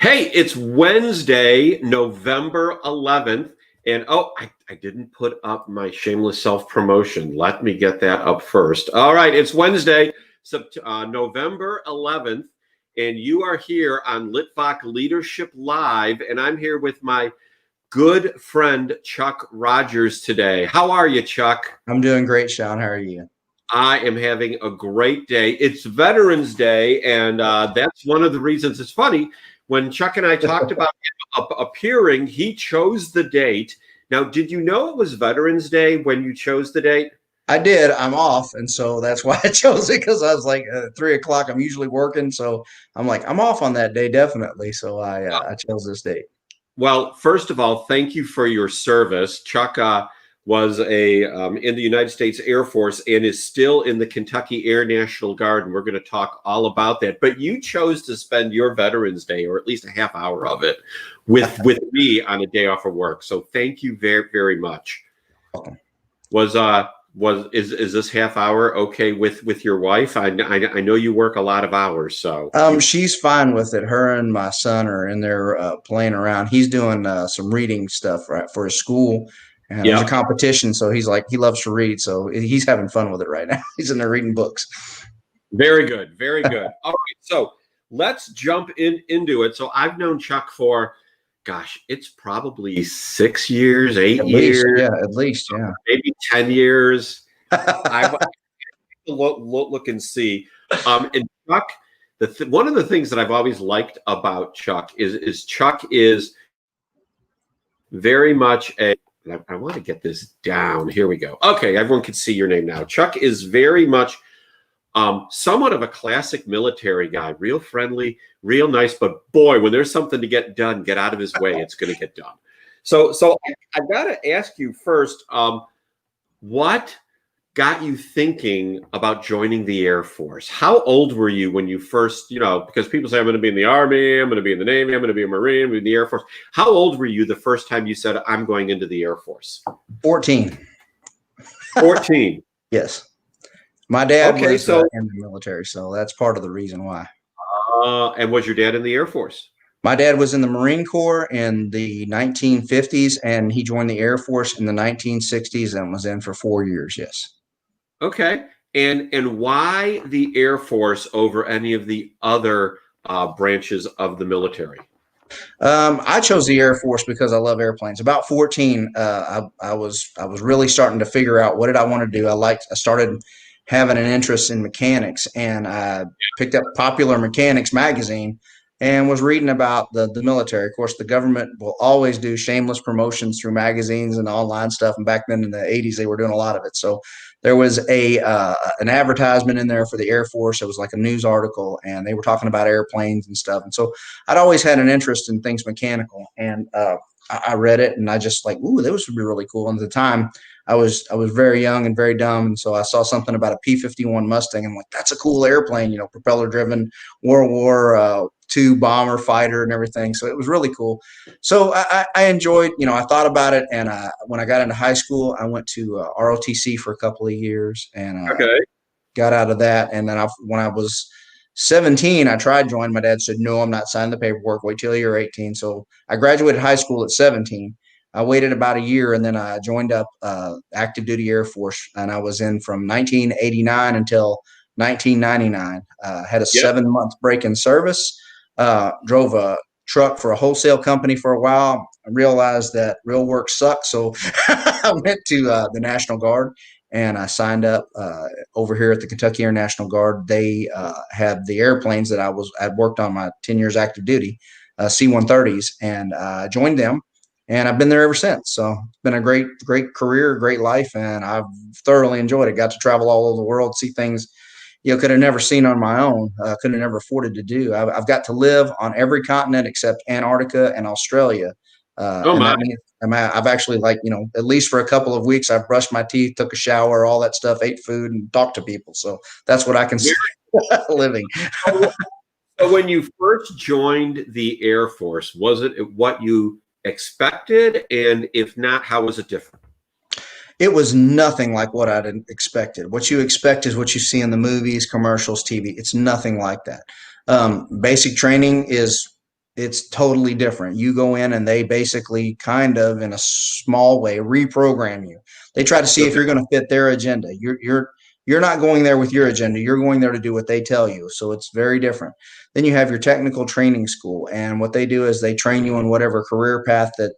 Hey, it's Wednesday, November 11th. And I didn't put up my shameless self promotion. Let me get that up first. All right, it's Wednesday, November 11th, and you are here on Litvak Leadership Live. And I'm here with my good friend, Chuck Rodgers, today. How are you, Chuck? I'm doing great, Sean. How are you? I am having a great day. It's Veterans Day, and that's one of the reasons. It's funny when Chuck and I talked about him appearing, he chose the date. Now, did you know it was Veterans Day when you chose the date? I did. I'm off, and so that's why I chose it because I was like 3 o'clock. I'm usually working, so I'm like I'm off on that day definitely. So I chose this date. Well, first of all, thank you for your service. Chuck was a in the United States Air Force and is still in the Kentucky Air National Guard, and we're going to talk all about that. But you chose to spend your Veterans Day, or at least a half hour of it, with me on a day off of work. So thank you very, very much. Welcome. Is this half hour okay with your wife? I know you work a lot of hours, so She's fine with it. Her and my son are in there playing around. He's doing some reading stuff right for his school, and there's a yeah. competition. So he's like he loves to read, so he's having fun with it right now. He's in there reading books. Very good, very good. All right, so let's jump into it. So I've known Chuck for, gosh, it's probably 6 years, 8 years, At least, yeah. maybe 10 years. I look and see. And Chuck, one of the things that I've always liked about Chuck is Chuck is very much a. I want to get this down. Here we go. Okay, everyone can see your name now. Chuck is very much somewhat of a classic military guy, real friendly, real nice, but boy, when there's something to get done, get out of his way, it's going to get done. So I've got to ask you first, what got you thinking about joining the Air Force? How old were you when you first, because people say I'm going to be in the Army, I'm going to be in the Navy, I'm going to be a Marine, I'm going to be in the Air Force. How old were you the first time you said, I'm going into the Air Force? 14. 14. Yes. My dad Okay, was in the military, so that's part of the reason why. And was your dad in the Air Force? My dad was in the Marine Corps in the 1950s, and he joined the Air Force in the 1960s and was in for 4 years. Yes. Okay. And why the Air Force over any of the other branches of the military? I chose the Air Force because I love airplanes. About 14, I was really starting to figure out what did I want to do. I started having an interest in mechanics, and I picked up Popular Mechanics magazine and was reading about the military. Of course, the government will always do shameless promotions through magazines and online stuff. And back then in the 80s, they were doing a lot of it. So there was an advertisement in there for the Air Force. It was like a news article, and they were talking about airplanes and stuff. And so I'd always had an interest in things mechanical, and I read it, and I just like, ooh, this would be really cool. And at the time, I was very young and very dumb, and so I saw something about a P-51 Mustang, and I'm like, that's a cool airplane, propeller driven, World War II bomber fighter and everything. So it was really cool. So I enjoyed, I thought about it, and when I got into high school, I went to ROTC for a couple of years, and got out of that. And then when I was 17, I tried joining. My dad said, no, I'm not signing the paperwork. Wait till you're 18. So I graduated high school at 17. I waited about a year, and then I joined up active duty Air Force, and I was in from 1989 until 1999. Had a 7-month break in service, drove a truck for a wholesale company for a while. I realized that real work sucks, so I went to the National Guard, and I signed up over here at the Kentucky Air National Guard. They had the airplanes that I'd worked on my 10 years active duty, C-130s, and I joined them. And I've been there ever since. So it's been a great, great career, great life, and I've thoroughly enjoyed it. Got to travel all over the world, see things could have never seen on my own, could have never afforded to do. I've got to live on every continent except Antarctica and Australia. And that means I've actually, at least for a couple of weeks, I've brushed my teeth, took a shower, all that stuff, ate food, and talked to people. So that's what I consider living. So when you first joined the Air Force, was it what you expected? And if not, how was it different? It was nothing like what I'd expected. What you expect is what you see in the movies, commercials, TV. It's nothing like that. Basic training is it's totally different. You go in and they basically kind of in a small way reprogram you. They try to see if Okay. you're going to fit their agenda. You're not going there with your agenda. You're going there to do what they tell you. So it's very different. Then you have your technical training school, and what they do is they train you on whatever career path that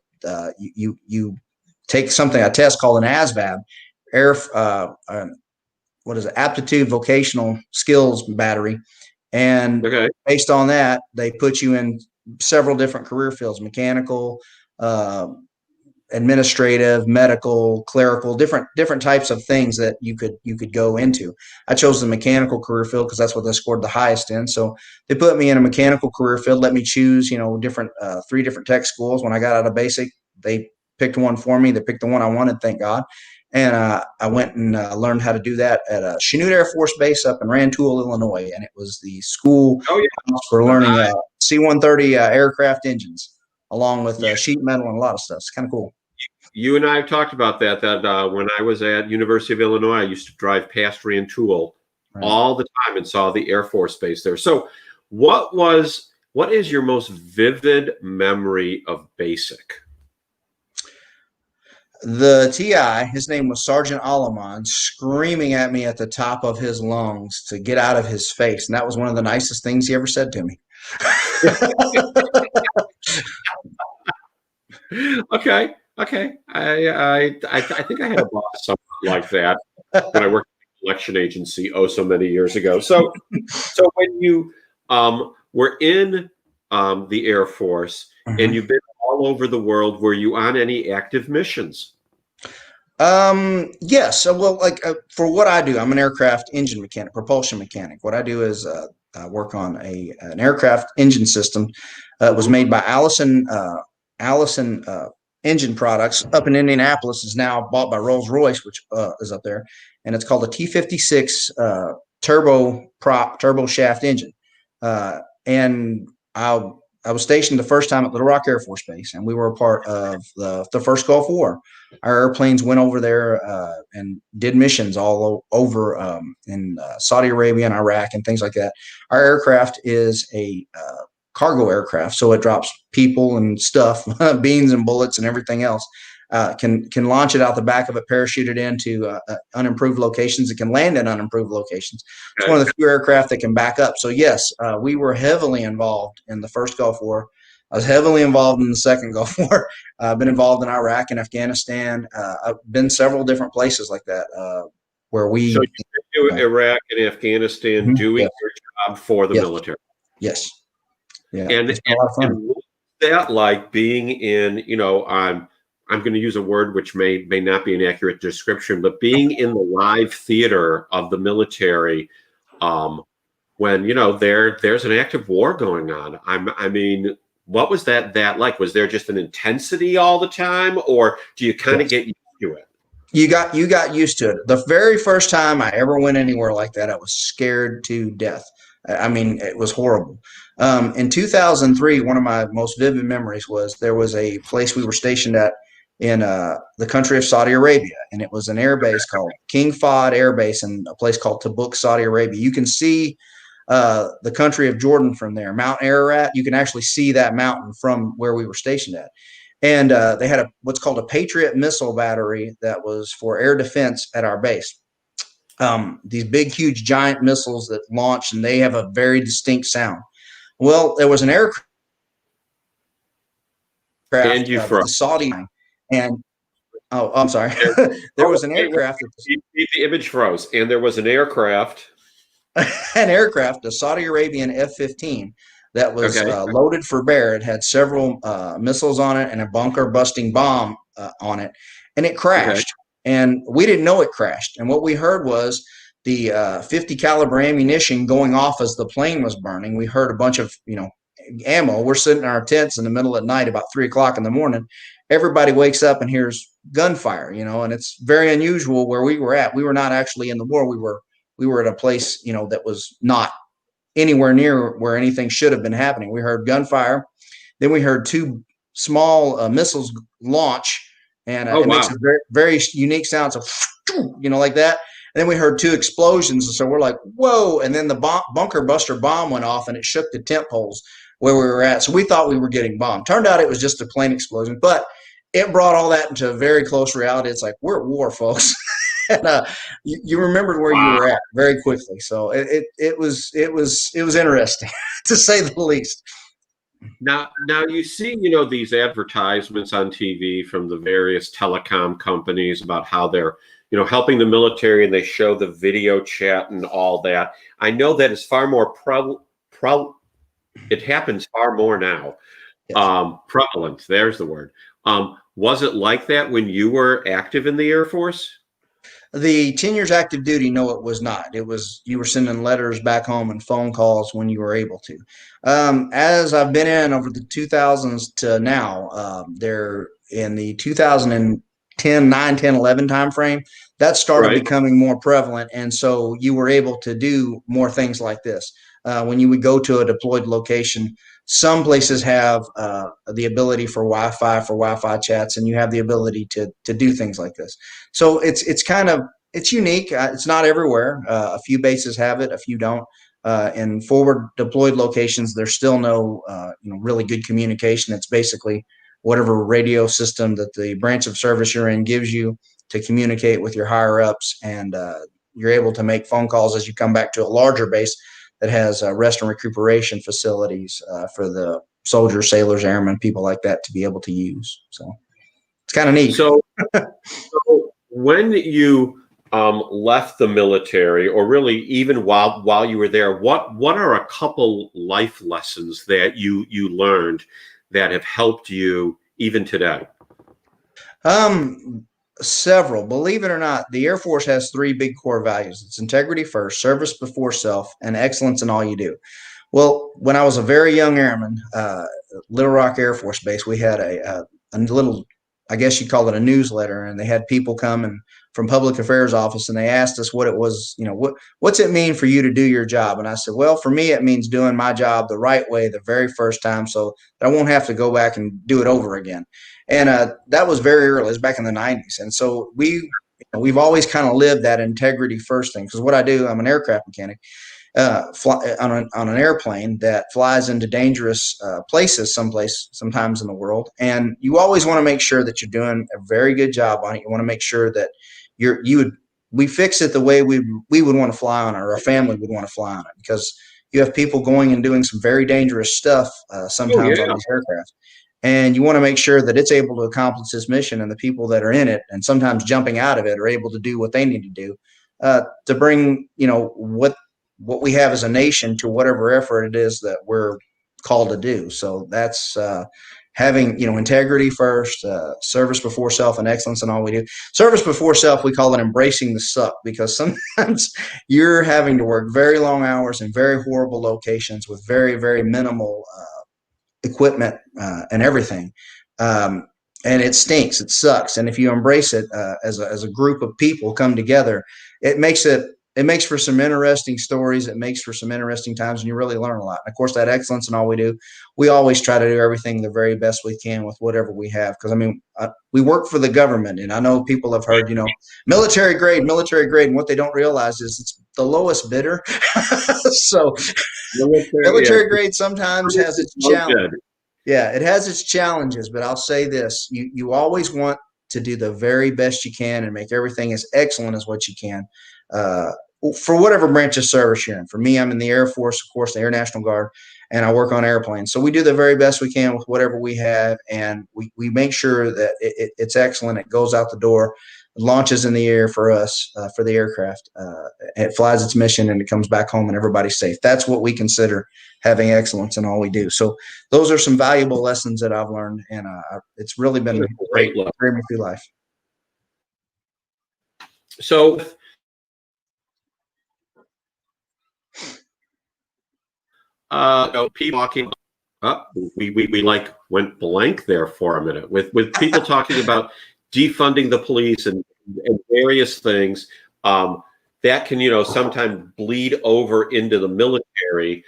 you take something, a test called an ASVAB, air what is it, aptitude vocational skills battery, and Okay. based on that, they put you in several different career fields: mechanical, uh, administrative, medical, clerical, different types of things that you could go into. I chose the mechanical career field because that's what I scored the highest in. So they put me in a mechanical career field, let me choose, different three different tech schools. When I got out of basic, they picked one for me. They picked the one I wanted, thank God. And I went and learned how to do that at Chanute Air Force Base up in Rantoul, Illinois. And it was the school Oh for yeah. learning C-130 aircraft engines, along with sheet metal and a lot of stuff. It's kind of cool. You and I have talked about that when I was at University of Illinois, I used to drive past Rantoul Right. all the time and saw the Air Force Base there. So what is your most vivid memory of basic? The TI, his name was Sergeant Alaman, screaming at me at the top of his lungs to get out of his face. And that was one of the nicest things he ever said to me. Okay. Okay. I think I had a boss something like that when I worked at an election agency so many years ago. So when you were in the Air Force and you've been all over the world, were you on any active missions? Yes. So, well, like for what I do, I'm an aircraft engine mechanic, propulsion mechanic. What I do is I work on an aircraft engine system. It was made by Allison Engine Products up in Indianapolis. Is now bought by Rolls-Royce, which is up there, and it's called a T56 turbo shaft engine. And I was stationed the first time at Little Rock Air Force Base, and we were a part of the first Gulf War. Our airplanes went over there and did missions all over in Saudi Arabia and Iraq and things like that. Our aircraft is a cargo aircraft, so it drops people and stuff, beans and bullets and everything else. Can launch it out the back of it, parachute it into unimproved locations. It can land in unimproved locations. It's one of the few aircraft that can back up. So yes, we were heavily involved in the first Gulf War. I was heavily involved in the second Gulf War. I've been involved in Iraq and Afghanistan. I've been several different places like that where we. So you've been to Iraq and Afghanistan doing your job for the military. Yes. Yeah. And what's that like being in, I'm going to use a word which may not be an accurate description, but being in the live theater of the military when, there's an active war going on. I mean, what was that like? Was there just an intensity all the time, or do you kind of get used to it? You got used to it. The very first time I ever went anywhere like that, I was scared to death. I mean, it was horrible. In 2003, one of my most vivid memories was there was a place we were stationed at in the country of Saudi Arabia, and it was an air base called King Fahd Air Base in a place called Tabuk, Saudi Arabia. You can see the country of Jordan from there. Mount Ararat, you can actually see that mountain from where we were stationed at. And they had what's called a Patriot missile battery that was for air defense at our base. These big, huge, giant missiles that launch, and they have a very distinct sound. Well, there was an aircraft And you the Saudi, and I'm sorry, there was an aircraft. The image froze, and there was an aircraft. A Saudi Arabian F-15 that was loaded for bear. It had several missiles on it and a bunker-busting bomb on it, and it crashed. And we didn't know it crashed. And what we heard was the 50 caliber ammunition going off as the plane was burning. We heard a bunch of ammo. We're sitting in our tents in the middle of the night, about 3 o'clock in the morning. Everybody wakes up and hears gunfire, and it's very unusual where we were at. We were not actually in the war. We were at a place, that was not anywhere near where anything should have been happening. We heard gunfire. Then we heard 2 small missiles launch, and it makes a very, very unique sound. So, like that. And then we heard 2 explosions. And so we're like, whoa. And then the bunker buster bomb went off and it shook the tent poles. where we were at. So we thought we were getting bombed. Turned out it was just a plane explosion, but it brought all that into a very close reality. It's like, we're at war, folks. And you remembered where you Wow. were at very quickly. So it was interesting to say the least. Now you see, these advertisements on TV from the various telecom companies about how they're, helping the military, and they show the video chat and all that. I know that it's far more it happens far more now. Yes. Prevalent, there's the word. Was it like that when you were active in the Air Force? The 10 years active duty, no, it was not. It was, you were sending letters back home and phone calls when you were able to. As I've been in over the 2000s to now, there in the 2010, 9, 10, 11 timeframe, that started Right. becoming more prevalent. And so you were able to do more things like this. When you would go to a deployed location, some places have the ability for Wi-Fi chats, and you have the ability to do things like this. So it's unique. It's not everywhere. A few bases have it, a few don't. In forward deployed locations, there's still no really good communication. It's basically whatever radio system that the branch of service you're in gives you to communicate with your higher ups, and you're able to make phone calls as you come back to a larger base that has rest and recuperation facilities for the soldiers, sailors, airmen, people like that to be able to use. So it's kind of neat. So when you left the military, or really even while you were there, what are a couple life lessons that you learned that have helped you even today? Several. Believe it or not, the Air Force has three big core values. It's integrity first, service before self, and excellence in all you do. Well, when I was a very young airman, Little Rock Air Force Base, we had a little, I guess you call it a newsletter, and they had people come and from public affairs office, and they asked us what it was, what's it mean for you to do your job? And I said, well, for me, it means doing my job the right way the very first time, so that I won't have to go back and do it over again. And that was very early. It was back in the 90s. And so we've always kind of lived that integrity first thing. Because what I do, I'm an aircraft mechanic, fly on an airplane that flies into dangerous places sometimes in the world. And you always want to make sure that you're doing a very good job on it. You want to make sure that we fix it the way we would want to fly on it, or our family would want to fly on it, because you have people going and doing some very dangerous stuff sometimes on these aircraft. And you want to make sure that it's able to accomplish this mission, and the people that are in it and sometimes jumping out of it are able to do what they need to do to bring, what we have as a nation to whatever effort it is that we're called to do. So that's having, integrity first, service before self, and excellence in all we do. Service before self, we call it embracing the suck, because sometimes you're having to work very long hours in very horrible locations with very, very minimal equipment and everything. And it stinks. It sucks. And if you embrace it as a group of people come together, it makes for some interesting stories. It makes for some interesting times, and you really learn a lot. And of course, that excellence in all we do, we always try to do everything the very best we can with whatever we have. Because we work for the government, and I know people have heard, military grade, and what they don't realize is it's the lowest bidder. So military grade sometimes has its challenge. Yeah, it has its challenges, but I'll say this: you always want to do the very best you can and make everything as excellent as what you can for whatever branch of service you're in. For me, I'm in the Air Force, of course, the Air National Guard, and I work on airplanes. So we do the very best we can with whatever we have, and we make sure that it's excellent. It goes out the door, launches in the air for us, for the aircraft. It flies its mission, and it comes back home, and everybody's safe. That's what we consider having excellence in all we do. So those are some valuable lessons that I've learned, and it's really been great through life. So people talking we like went blank there for a minute with people talking about defunding the police and various things that can sometimes bleed over into the military.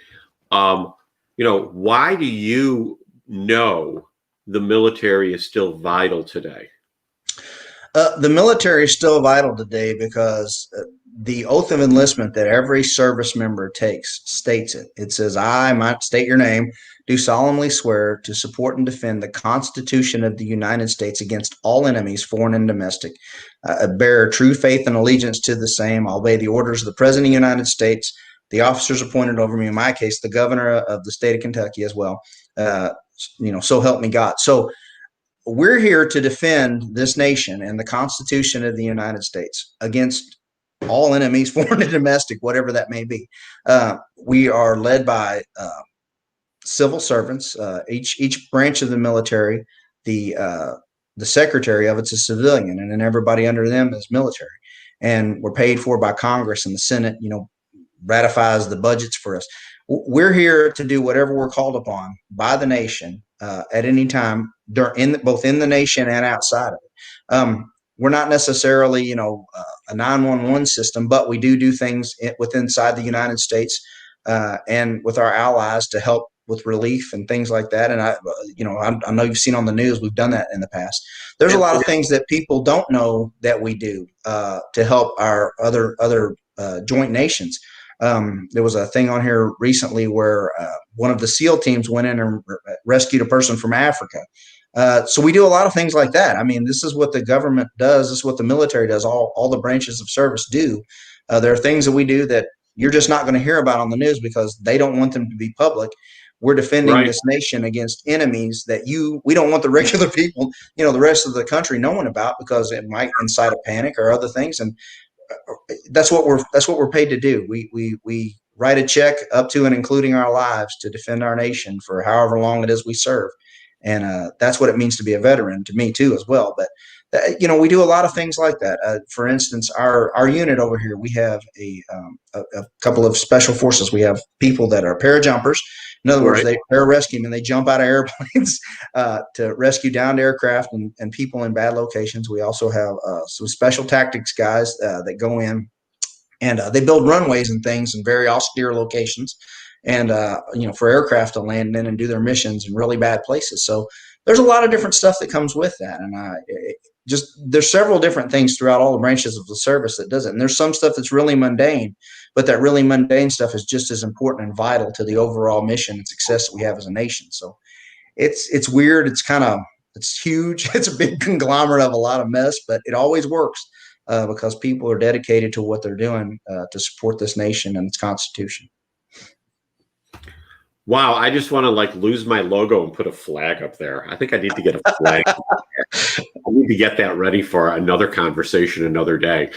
Why do you know the military is still vital today? The military is still vital today because the oath of enlistment that every service member takes states it. It says, I might state your name, do solemnly swear to support and defend the Constitution of the United States against all enemies, foreign and domestic. Bear true faith and allegiance to the same. I'll obey the orders of the President of the United States, the officers appointed over me, in my case, the governor of the state of Kentucky as well. So help me God. So we're here to defend this nation and the Constitution of the United States against all enemies, foreign and domestic, whatever that may be. We are led by civil servants. Each branch of the military, the secretary of it's a civilian, and then everybody under them is military. And we're paid for by Congress, and the Senate, ratifies the budgets for us. We're here to do whatever we're called upon by the nation at any time, both in the nation and outside of it. We're not necessarily, a 911 system, but we do things inside the United States and with our allies to help with relief and things like that. And I know you've seen on the news, we've done that in the past. There's a lot of things that people don't know that we do to help our other joint nations. There was a thing on here recently where one of the SEAL teams went in and rescued a person from Africa. So we do a lot of things like that. I mean, this is what the government does. This is what the military does. All the branches of service do. There are things that we do that you're just not going to hear about on the news because they don't want them to be public. We're defending this nation against enemies that we don't want the regular people, the rest of the country knowing about, because it might incite a panic or other things. And that's what we're paid to do. We write a check up to and including our lives to defend our nation for however long it is we serve. And that's what it means to be a veteran to me too, as well. But we do a lot of things like that. For instance, our unit over here, we have a couple of special forces. We have people that are parajumpers. In other words, they pararescue and they jump out of airplanes to rescue downed aircraft and people in bad locations. We also have some special tactics guys that go in and they build runways and things in very austere locations. And, for aircraft to land in and do their missions in really bad places. So there's a lot of different stuff that comes with that. And there's several different things throughout all the branches of the service that does it. And there's some stuff that's really mundane, but that really mundane stuff is just as important and vital to the overall mission and success that we have as a nation. So it's weird. It's huge. It's a big conglomerate of a lot of mess, but it always works because people are dedicated to what they're doing to support this nation and its Constitution. Wow, I just want to lose my logo and put a flag up there. I think I need to get a flag. I need to get that ready for another conversation another day.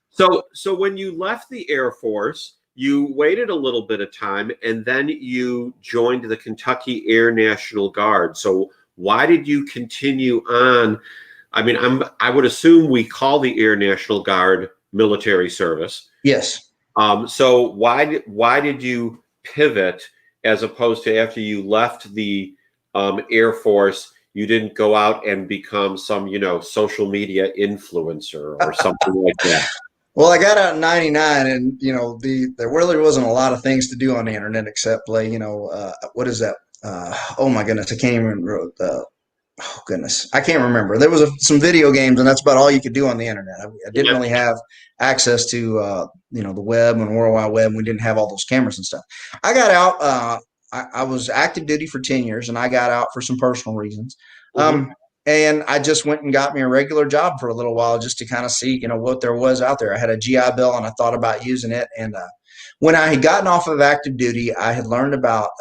So when you left the Air Force, you waited a little bit of time and then you joined the Kentucky Air National Guard. So why did you continue on? I mean, I would assume we call the Air National Guard military service. Yes. So why did you pivot, as opposed to after you left the Air Force, you didn't go out and become some, social media influencer or something like that? Well, I got out in '99, and there really wasn't a lot of things to do on the internet except play. What is that? Oh my goodness, I can't even remember. Oh goodness, I can't remember. There was some video games, and that's about all you could do on the internet. I didn't really have access to the web and World Wide Web. And we didn't have all those cameras and stuff. I got out. I was active duty for 10 years, and I got out for some personal reasons. And I just went and got me a regular job for a little while just to kind of see, what there was out there. I had a GI Bill, and I thought about using it. And when I had gotten off of active duty, I had learned about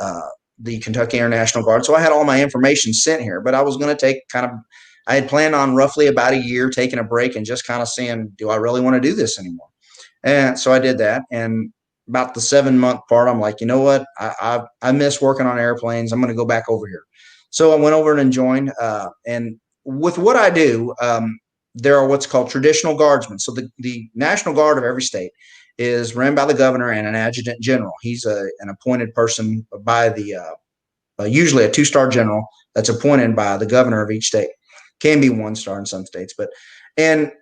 the Kentucky Air National Guard. So I had all my information sent here, but I was going to I had planned on roughly about a year taking a break and just kind of saying, do I really want to do this anymore? And so I did that. And about the 7-month part, I'm like, you know what? I miss working on airplanes. I'm going to go back over here. So I went over and joined. And with what I do, there are what's called traditional guardsmen. So the National Guard of every state is run by the governor and an adjutant general. He's an appointed person by the usually a 2-star general that's appointed by the governor of each state. Can be 1-star in some states, and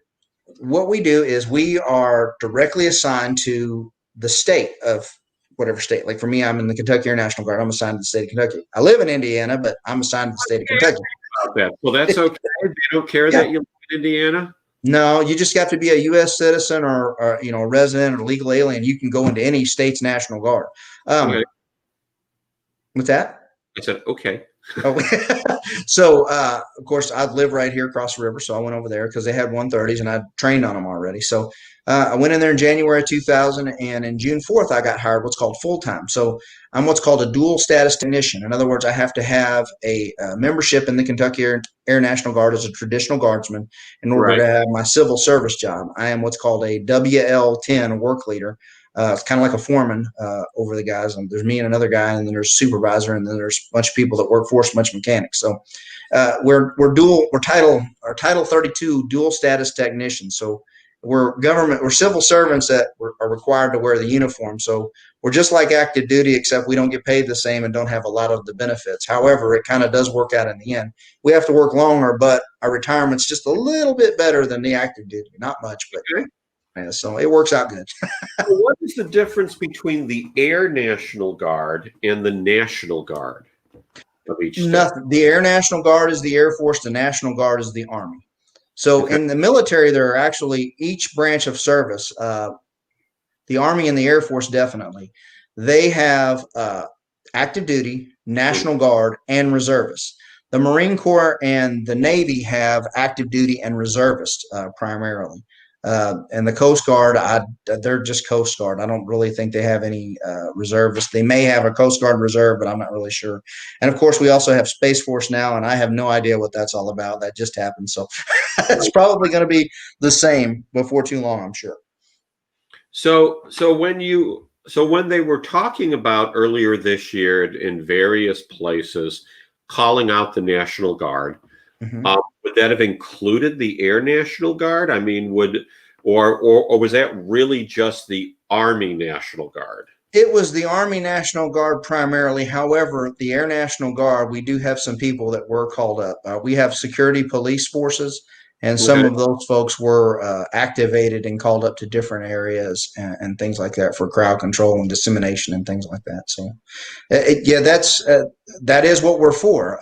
what we do is we are directly assigned to the state of whatever state. Like for me, I'm in the Kentucky Air National Guard. I'm assigned to the state of Kentucky. I live in Indiana, but I'm assigned to the state of Kentucky. Well, that's okay. They don't care that you live in Indiana? No, you just have to be a U.S. citizen or a resident or legal alien. You can go into any state's National Guard. Okay. With that. I said, okay. Oh, so of course I live right here across the river, so I went over there because they had 130s and I trained on them already. So I went in there in January of 2000, and in June 4th I got hired what's called full time. So I'm what's called a dual status technician. In other words, I have to have a membership in the Kentucky Air National Guard as a traditional guardsman in order Right. to have my civil service job. I am what's called a WL10 work leader. It's kind of like a foreman over the guys. And there's me and another guy, and then there's a supervisor, and then there's a bunch of people that work for us, a bunch of mechanics. So we're Title 32 dual status technicians. So we're civil servants that are required to wear the uniform. So we're just like active duty, except we don't get paid the same and don't have a lot of the benefits. However, it kind of does work out in the end. We have to work longer, but our retirement's just a little bit better than the active duty. Not much, but Okay. yeah, so it works out good. So what is the difference between the Air National Guard and the National Guard of each state? Nothing. The Air National Guard is the Air Force. The National Guard is the Army. So Okay. in the military, there are actually each branch of service. The Army and the Air Force definitely. They have active duty, National Guard, and reservists. The Marine Corps and the Navy have active duty and reservists primarily. And the Coast Guard, they're just Coast Guard. I don't really think they have any reservists. They may have a Coast Guard reserve, but I'm not really sure. And of course, we also have Space Force now, and I have no idea what that's all about. That just happened. So it's probably going to be the same before too long, I'm sure. So when they were talking about earlier this year in various places calling out the National Guard, Mm-hmm. would that have included the Air National Guard? I mean, or was that really just the Army National Guard? It was the Army National Guard primarily. However, the Air National Guard, we do have some people that were called up. We have security police forces, and some Okay. of those folks were activated and called up to different areas and things like that for crowd control and dissemination and things like that. So, that is what we're for.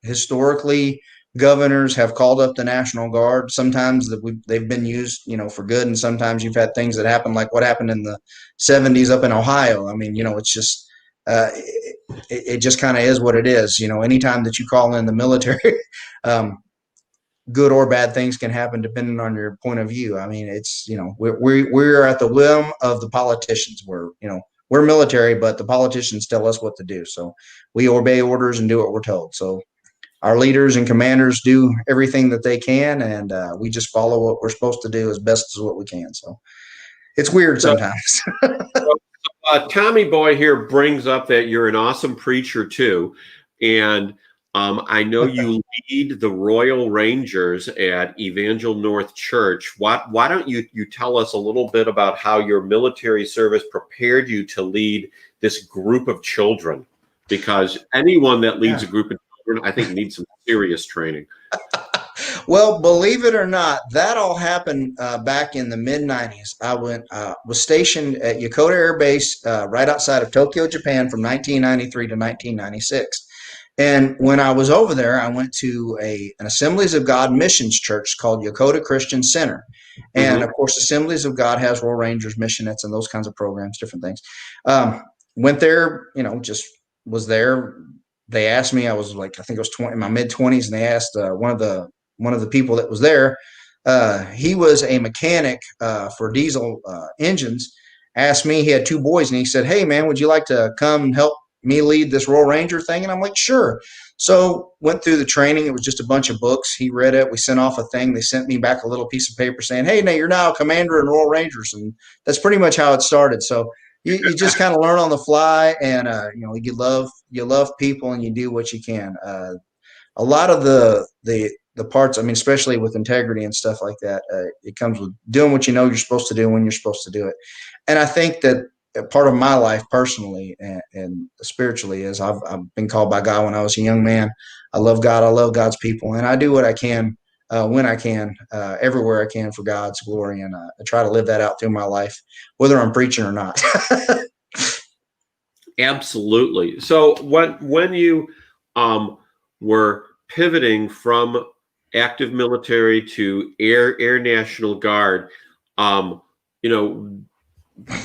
Historically, governors have called up the National Guard. Sometimes they've been used, for good, and sometimes you've had things that happen, like what happened in the 70s up in Ohio. I mean, it's just it just kind of is what it is. Anytime that you call in the military, good or bad things can happen depending on your point of view. I mean, it's we're at the whim of the politicians. We're military, but the politicians tell us what to do, so we obey orders and do what we're told. So our leaders and commanders do everything that they can, and we just follow what we're supposed to do as best as what we can. So it's weird sometimes. Tommy Boy here brings up that you're an awesome preacher too, and I know you lead the Royal Rangers at Evangel North Church. Why don't you tell us a little bit about how your military service prepared you to lead this group of children? Because anyone that leads a group of children, I think, needs some serious training. Well, believe it or not, that all happened back in the mid-90s. I was stationed at Yokota Air Base right outside of Tokyo, Japan from 1993 to 1996. And when I was over there, I went to an Assemblies of God missions church called Yokota Christian Center. And, of course, Assemblies of God has Royal Rangers, missionettes, and those kinds of programs, different things. Went there, just was there. They asked me, I was like, I think I was in my mid-20s, and they asked one of the people that was there. He was a mechanic for diesel engines. Asked me, he had two boys, and he said, "Hey, man, would you like to come and help me lead this Royal Ranger thing?" And I'm like, "Sure." So went through the training. It was just a bunch of books. He read it. We sent off a thing. They sent me back a little piece of paper saying, "Hey, now you're now a commander in Royal Rangers." And that's pretty much how it started. So you just kind of learn on the fly, and you love people, and you do what you can. A lot of the parts, I mean, especially with integrity and stuff like that, it comes with doing what you're supposed to do when you're supposed to do it. And I think that part of my life personally and spiritually is I've been called by God when I was a young man. I love God. I love God's people, and I do what I can when I can, everywhere I can for God's glory. And I try to live that out through my life, whether I'm preaching or not. Absolutely. So when you were pivoting from active military to Air National Guard. You know,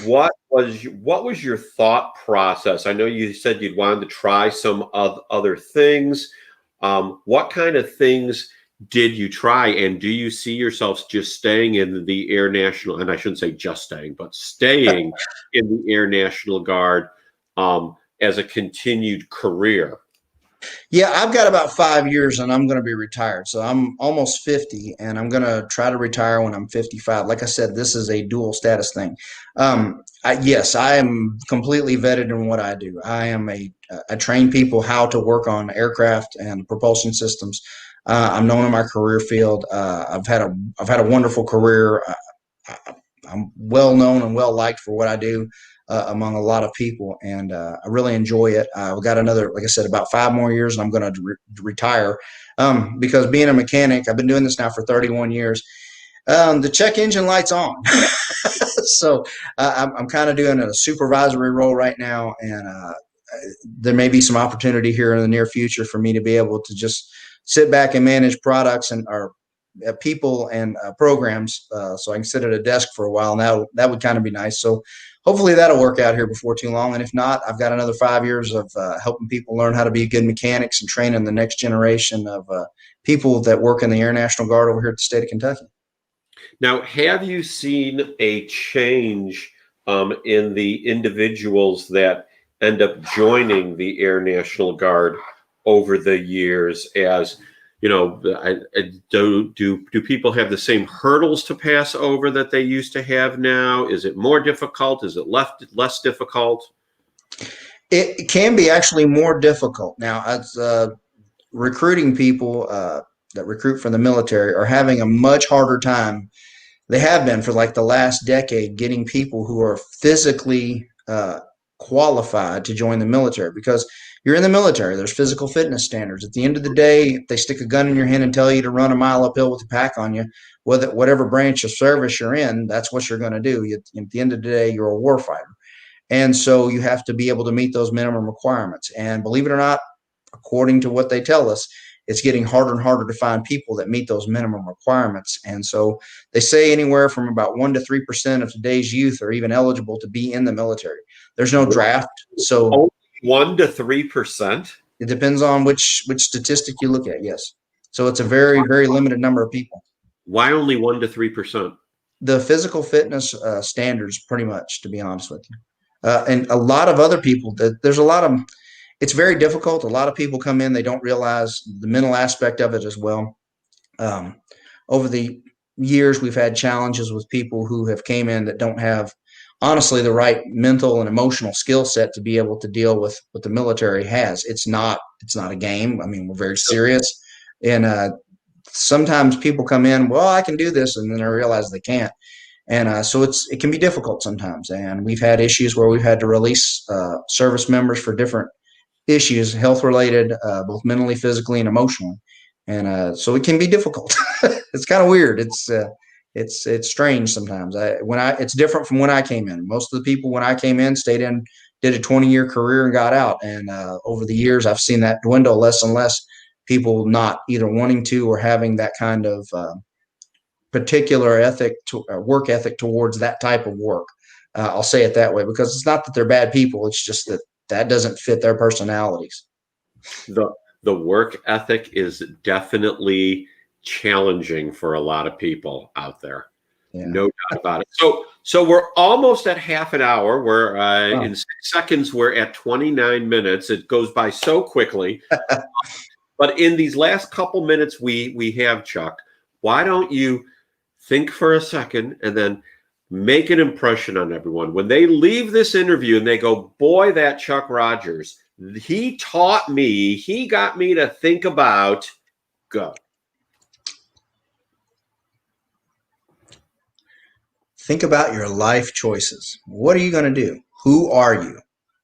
what was your thought process? I know you said you'd wanted to try some other things. What kind of things did you try, and do you see yourselves just staying in the Air National, and I shouldn't say just staying, but staying in the Air National Guard as a continued career? Yeah, I've got about 5 years and I'm going to be retired. So I'm almost 50 and I'm going to try to retire when I'm 55. Like I said, this is a dual status thing. Yes, I am completely vetted in what I do. I train people how to work on aircraft and propulsion systems. I'm known in my career field. I've had a wonderful career. I'm well known and well liked for what I do among a lot of people, and I really enjoy it. I've got another, like I said, about 5 more years, and I'm going to retire because being a mechanic, I've been doing this now for 31 years. The check engine light's on, so I'm kind of doing a supervisory role right now, and there may be some opportunity here in the near future for me to be able to just sit back and manage products and or people and programs, so I can sit at a desk for a while. And that would kind of be nice. So hopefully that'll work out here before too long. And if not, I've got another 5 years of helping people learn how to be good mechanics and training the next generation of people that work in the Air National Guard over here at the state of Kentucky. Now, have you seen a change in the individuals that end up joining the Air National Guard over the years? As you know, do people have the same hurdles to pass over that they used to have now? Is it more difficult? Is it less difficult? It can be actually more difficult now. As recruiting people that recruit from the military are having a much harder time. They have been for like the last decade getting people who are physically qualified to join the military, because you're in the military. There's physical fitness standards. At the end of the day, if they stick a gun in your hand and tell you to run a mile uphill with a pack on you, whatever branch of service you're in, that's what you're going to do. At the end of the day, you're a warfighter. And so you have to be able to meet those minimum requirements. And believe it or not, according to what they tell us, it's getting harder and harder to find people that meet those minimum requirements. And so they say anywhere from about 1 to 3% of today's youth are even eligible to be in the military. There's no draft. So only 1 to 3%? It depends on which statistic you look at, yes. So it's a very, very limited number of people. Why only 1 to 3%? The physical fitness standards, pretty much, to be honest with you. And a lot of other people, there's a lot of it's very difficult. A lot of people come in, they don't realize the mental aspect of it as well. Over the years, we've had challenges with people who have came in that don't have, honestly, the right mental and emotional skill set to be able to deal with what the military has. It's not a game. I mean, we're very serious. And sometimes people come in, well, I can do this, and then they realize they can't. And so it can be difficult sometimes. And we've had issues where we've had to release service members for different issues, health related, both mentally, physically, and emotionally. And so it can be difficult. It's kind of weird. It's strange sometimes. It's different from when I came in. Most of the people when I came in stayed in, did a 20-year career and got out. And over the years, I've seen that dwindle less and less. People not either wanting to or having that kind of particular work ethic towards that type of work. I'll say it that way, because it's not that they're bad people. It's just that doesn't fit their personalities. The work ethic is definitely challenging for a lot of people out there. Yeah. No doubt about it. So we're almost at half an hour. We're in 6 seconds, we're at 29 minutes. It goes by so quickly. But in these last couple minutes we have, Chuck, why don't you think for a second and then make an impression on everyone. When they leave this interview and they go, boy, that Chuck Rodgers, he taught me, he got me to think about, go. Think about your life choices. What are you going to do? Who are you?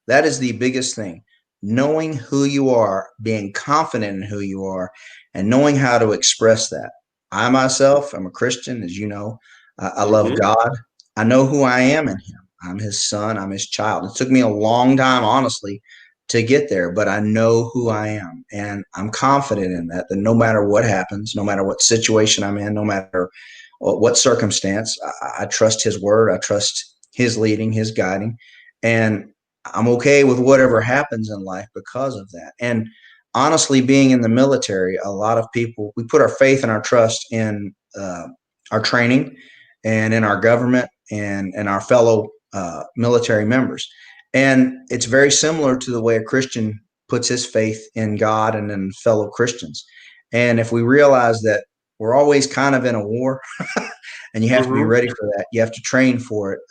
That is the biggest thing. Knowing who you are, being confident in who you are, and knowing how to express that. I myself am a Christian, as you know. I love God. I know who I am in him. I'm his son. I'm his child. It took me a long time, honestly, to get there, but I know who I am, and I'm confident in that no matter what happens, no matter what situation I'm in, no matter what circumstance, I trust his word. I trust his leading, his guiding, and I'm okay with whatever happens in life because of that. And honestly, being in the military, a lot of people, we put our faith and our trust in our training and in our government and our fellow military members. And it's very similar to the way a Christian puts his faith in God and in fellow Christians. And if we realize that we're always kind of in a war and you have to be ready for that, you have to train for it,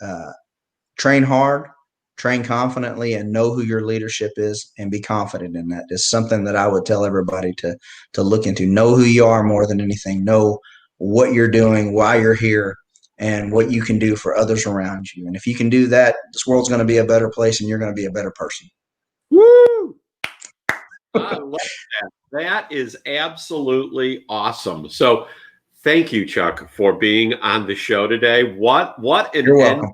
train hard, train confidently, and know who your leadership is and be confident in that. It's something that I would tell everybody to look into. Know who you are more than anything. Know what you're doing, why you're here, and what you can do for others around you. And if you can do that, this world's going to be a better place and you're going to be a better person. Woo! I love that. That is absolutely awesome. So thank you, Chuck, for being on the show today. What an You're welcome.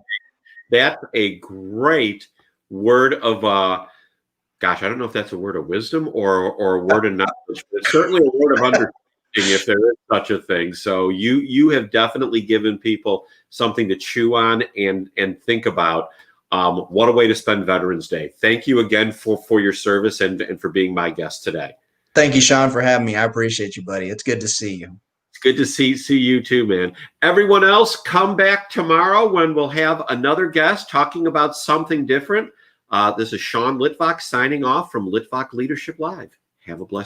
That's a great word of gosh, I don't know if that's a word of wisdom or a word of knowledge, but certainly a word of understanding if there is such a thing. So you have definitely given people something to chew on and think about. What a way to spend Veterans Day. Thank you again for your service and for being my guest today. Thank you, Sean, for having me. I appreciate you, buddy. It's good to see you. It's good to see you too, man. Everyone else, come back tomorrow when we'll have another guest talking about something different. This is Sean Litvak signing off from Litvak Leadership Live. Have a blessed